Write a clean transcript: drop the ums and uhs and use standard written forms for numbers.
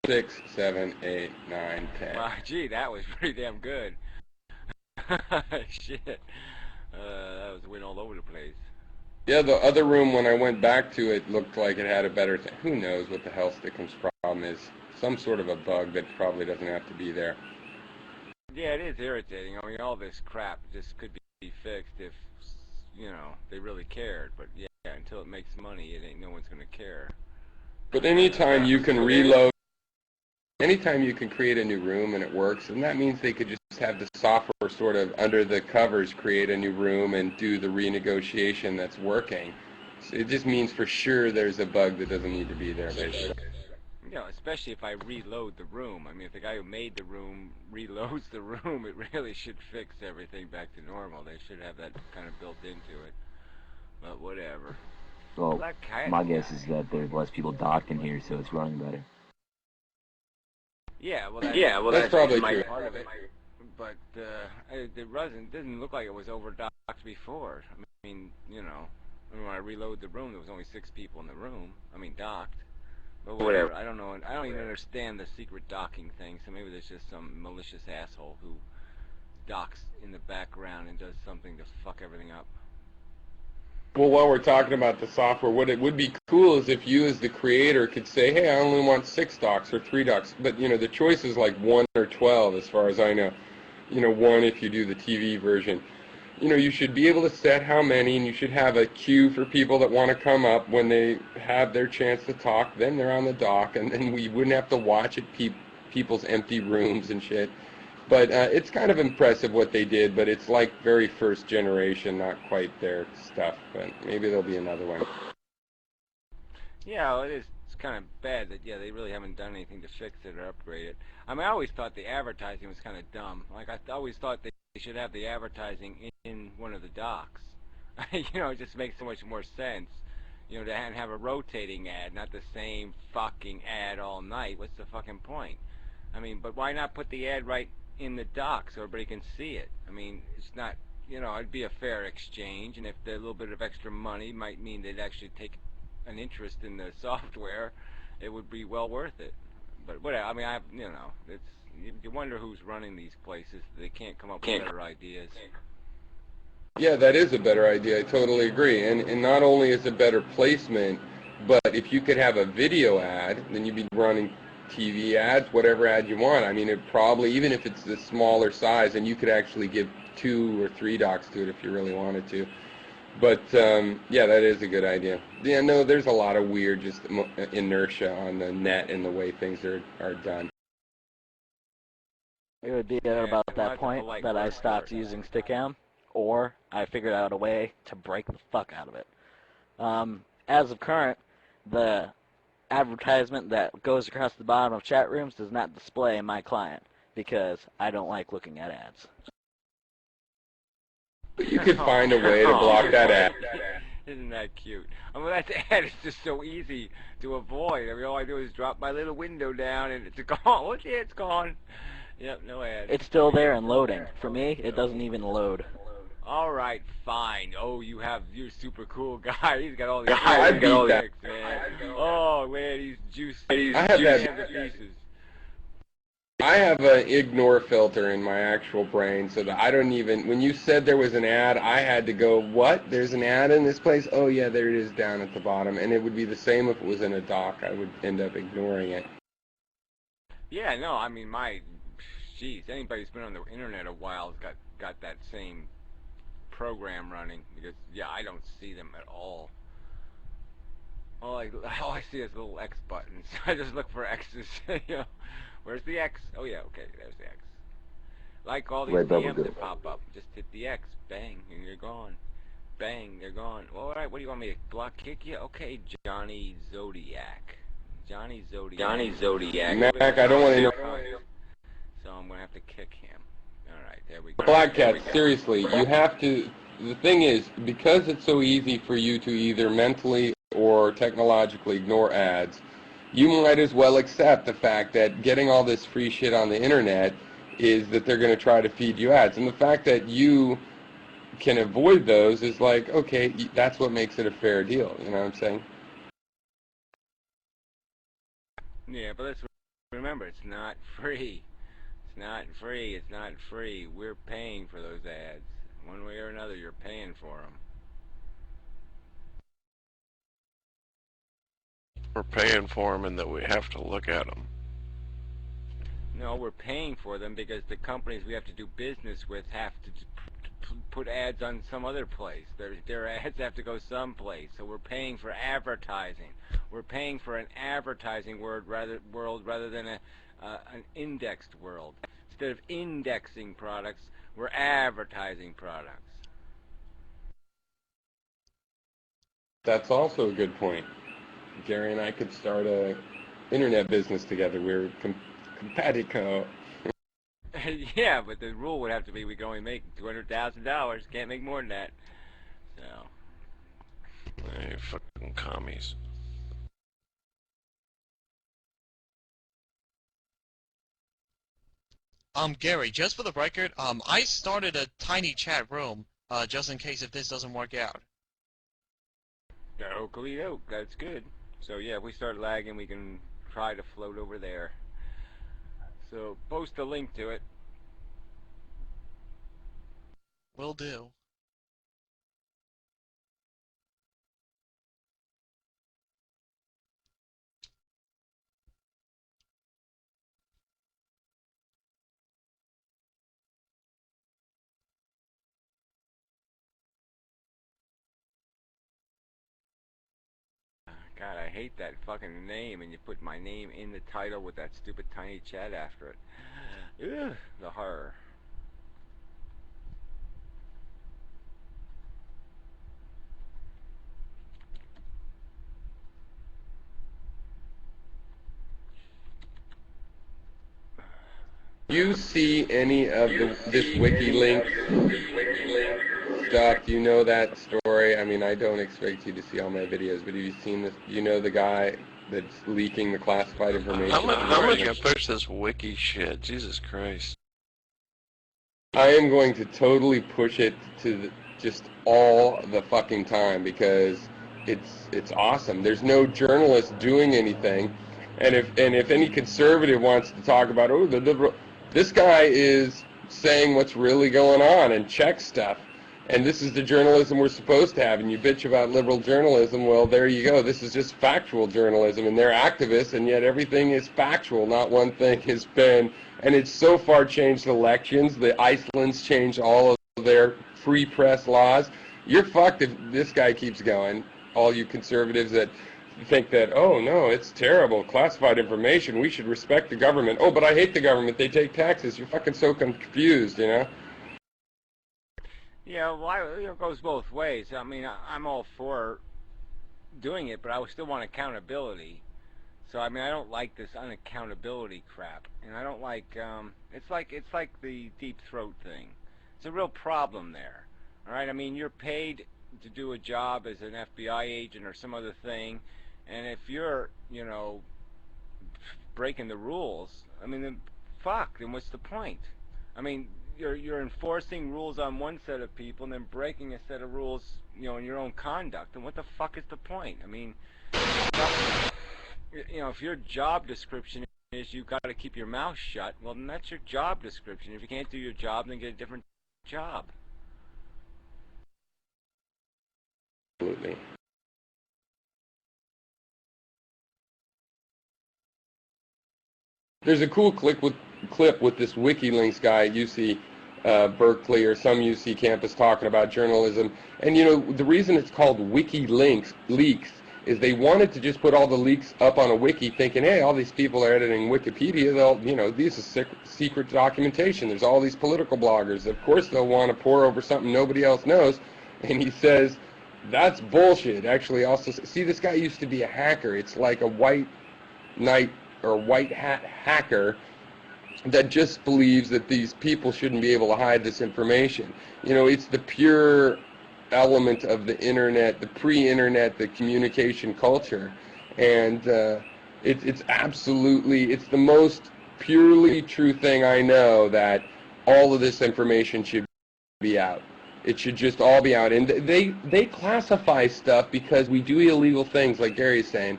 6, 7, 8, 9, 10. Wow, gee, that was pretty damn good. Shit. That was went all over the place. Yeah, the other room, when I went back to it, looked like it had a better thing. Who knows what the hell Stickam's problem is? Some sort of a bug that probably doesn't have to be there. Yeah, it is irritating. I mean, all this crap just could be fixed if, they really cared. But yeah, until it makes money, it ain't no one's gonna care. But anytime you can reload, anytime you can create a new room and it works, and that means they could just have the software sort of under the covers create a new room and do the renegotiation that's working. So it just means for sure there's a bug that doesn't need to be there, basically. Especially if I reload the room. I mean, if the guy who made the room reloads the room, it really should fix everything back to normal. They should have that kind of built into it. But whatever. Well, my guess is that there's less people docked in here, so it's running better. Yeah, well, that's probably true. Part of it. But it didn't look like it was overdocked before. I mean, when I reload the room, there was only 6 people in the room. I mean, docked. But whatever. I don't know. I don't even understand the secret docking thing. So maybe there's just some malicious asshole who docks in the background and does something to fuck everything up. Well, while we're talking about the software, what it would be cool is if you as the creator could say, hey, I only want 6 docks or 3 docks. But, the choice is like 1 or 12 as far as I know. 1 if you do the TV version. You should be able to set how many, and you should have a queue for people that want to come up when they have their chance to talk. Then they're on the dock, and then we wouldn't have to watch at people's empty rooms and shit. But it's kind of impressive what they did, but it's like very first generation, not quite their stuff. But maybe there'll be another one. Yeah, well, it's kind of bad that, they really haven't done anything to fix it or upgrade it. I mean, I always thought the advertising was kind of dumb. Like, I always thought they should have the advertising in one of the docks. It just makes so much more sense, to have a rotating ad, not the same fucking ad all night. What's the fucking point? I mean, but why not put the ad right in the dock so everybody can see it? I mean, it's not, it'd be a fair exchange, and if the little bit of extra money might mean they'd actually take an interest in the software, it would be well worth it. But whatever, I mean, it's, you wonder who's running these places. They can't come up with better ideas. Yeah, that is a better idea. I totally agree. And not only is it better placement, but if you could have a video ad, then you'd be running TV ads, whatever ad you want. I mean, it probably, even if it's the smaller size, and you could actually give 2 or 3 docks to it if you really wanted to. But, yeah, that is a good idea. Yeah, no, there's a lot of weird just inertia on the net and the way things are done. It would be at about that point that I stopped using Stickam, or I figured out a way to break the fuck out of it. As of current, the advertisement that goes across the bottom of chat rooms does not display in my client, because I don't like looking at ads. But you could find a way to block that ad. Isn't that cute? I mean, that ad is just so easy to avoid. I mean, all I do is drop my little window down and it's gone. Oh, yeah, it's gone. Yep, no ad. It's still there and loading. For me, it doesn't even load. All right, fine. Oh, you're super cool guy. He's got all these tricks, man. Oh, man, he's juiced. I have that. I have an ignore filter in my actual brain, so that I don't even, when you said there was an ad, I had to go, what? There's an ad in this place? Oh, yeah, there it is down at the bottom. And it would be the same if it was in a dock. I would end up ignoring it. Yeah, no, I mean, geez, anybody who's been on the internet a while has got that same program running, because, yeah, I don't see them at all. All I see is little X buttons. I just look for X's, Where's the X? Oh, yeah, okay, there's the X. Like all these DMs that pop up, just hit the X, bang, and you're gone. Bang, they're gone. Well, all right, what do you want me to block kick you? Okay, Johnny Zodiac. Johnny Zodiac. Mac, I don't want to know. So I'm going to have to kick him. All right, there we go. Black Cat, seriously, you have to, the thing is, because it's so easy for you to either mentally or technologically ignore ads, you might as well accept the fact that getting all this free shit on the internet is that they're going to try to feed you ads. And the fact that you can avoid those is like, okay, that's what makes it a fair deal. You know what I'm saying? Yeah, but let's remember, it's not free. It's not free. It's not free. We're paying for those ads. One way or another, you're paying for them. We're paying for them and that we have to look at them. No, we're paying for them because the companies we have to do business with have to put ads on some other place. Their ads have to go someplace. So we're paying for advertising. We're paying for an advertising world rather than an indexed world. Instead of indexing products, we're advertising products. That's also a good point. Gary and I could start a internet business together. We're compatico. Yeah, but the rule would have to be we can only make $200,000. Can't make more than that. So. Hey, fucking commies. Gary, just for the record, I started a tiny chat room, just in case if this doesn't work out. Oakley doke, that's good. So yeah, if we start lagging, we can try to float over there. So post a link to it. Will do. God, I hate that fucking name, and you put my name in the title with that stupid tiny chat after it. Ugh, the horror. You see any of this WikiLink stuff? Do you know that story? I mean, I don't expect you to see all my videos, but have you seen this? You know the guy that's leaking the classified information? I'm gonna push this wiki shit. Jesus Christ. I am going to totally push it to just all the fucking time because it's awesome. There's no journalist doing anything, and if any conservative wants to talk about, oh, the liberal, this guy is saying what's really going on and check stuff. And this is the journalism we're supposed to have. And you bitch about liberal journalism, well, there you go. This is just factual journalism. And they're activists, and yet everything is factual. Not one thing has been. And it's so far changed elections. The Iceland's changed all of their free press laws. You're fucked if this guy keeps going. All you conservatives that think that, oh, no, it's terrible. Classified information. We should respect the government. Oh, but I hate the government. They take taxes. You're fucking so confused, you know? Yeah, well, it goes both ways. I mean, I'm all for doing it, but I still want accountability. So I mean, I don't like this unaccountability crap, and I don't like. It's like the deep throat thing. It's a real problem there. All right, I mean, you're paid to do a job as an FBI agent or some other thing, and if you're, you know, breaking the rules, I mean, then fuck. Then what's the point? I mean. You're enforcing rules on one set of people and then breaking a set of rules, you know, in your own conduct. And what the fuck is the point? I mean, you know, if your job description is you got to keep your mouth shut, well, then that's your job description. If you can't do your job, then get a different job. Absolutely. There's a cool clip with this WikiLinks guy at UC Berkeley or some UC campus talking about journalism. And you know, the reason it's called WikiLinks leaks is they wanted to just put all the leaks up on a wiki, thinking, hey, all these people are editing Wikipedia. They'll, you know, this is secret documentation. There's all these political bloggers. Of course, they'll want to pour over something nobody else knows. And he says, that's bullshit. Actually, also, see, this guy used to be a hacker. It's like a white knight or white hat hacker that just believes that these people shouldn't be able to hide this information. You know, it's the pure element of the internet, the pre-internet, the communication culture, and it's absolutely, it's the most purely true thing I know, that all of this information should be out. It should just all be out. And they classify stuff because we do illegal things, like Gary's saying.